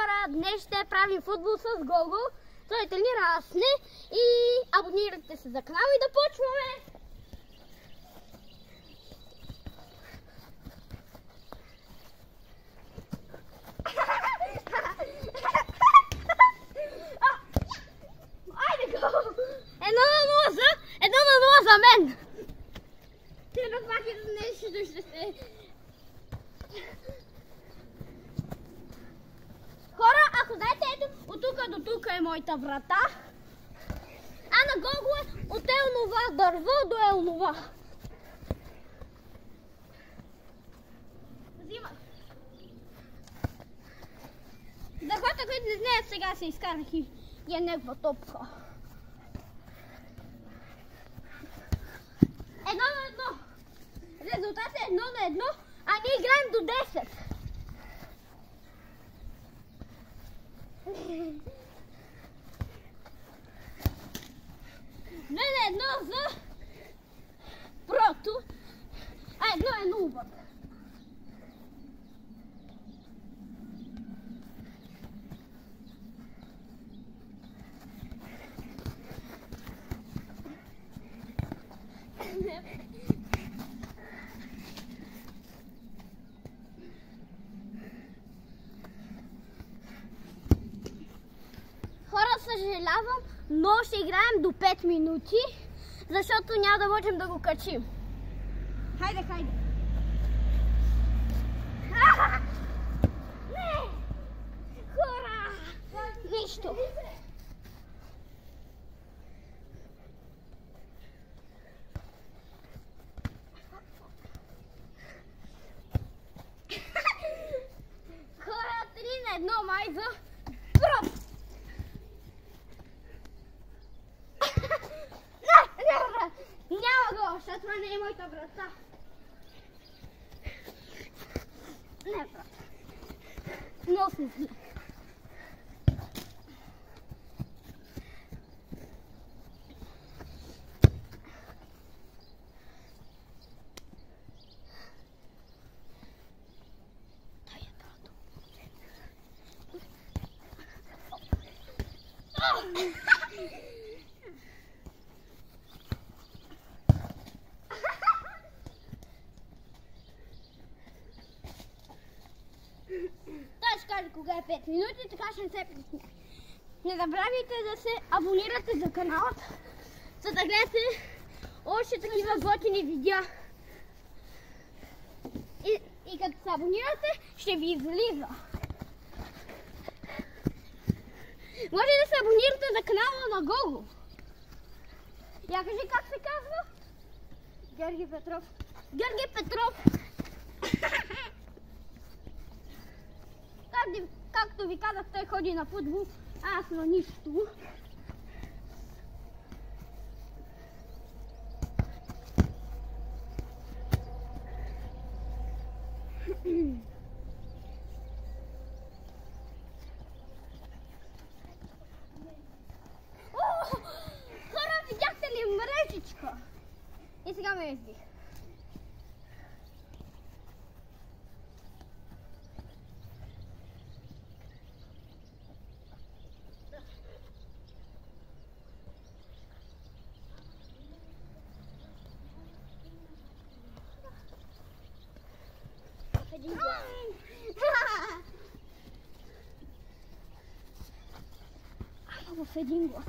хора, днес ще правим футбол с Гого. Той тренира Асне и абонирайте се за канала и да почваме! Айде го! 1-0 за мен! Ти разбрахи за нещо ще се... Хора, ако знаете, ето, от тук до тук е моята врата, а на Гого е от елнова дърво до елнова. Взимай. За хората, които не знаят, сега се изкарах и е негова топка. 1-1. Резултатът е 1-1, а ние играем до 10. Едно за прото, а едно е нула. Хора, съжалявам, но ще играем до 5 минути, защото няма да можем да го качим. Хайде, хайде! Не! Хора! Нищо! Хора, 3-1 май за прот! Няма го, защото това не е моята врата. Не, брат. Много се зле. Той е брато. Той ще каже кога е 5 минути, така ще не се притесня. Не забравяйте да се абонирате за каналът, за да гледате още такива готини видеа. И като се абонирате, ще ви излиза. Може да се абонирате за канала на Гого. Я кажи как се казва? Георги Петров. Георги Петров! Както ви казах, той ходи на футбол, а аз на нищо. Хора, видяхте ли мрежичка? И сега ме избих. Един глас. Ама в един глас.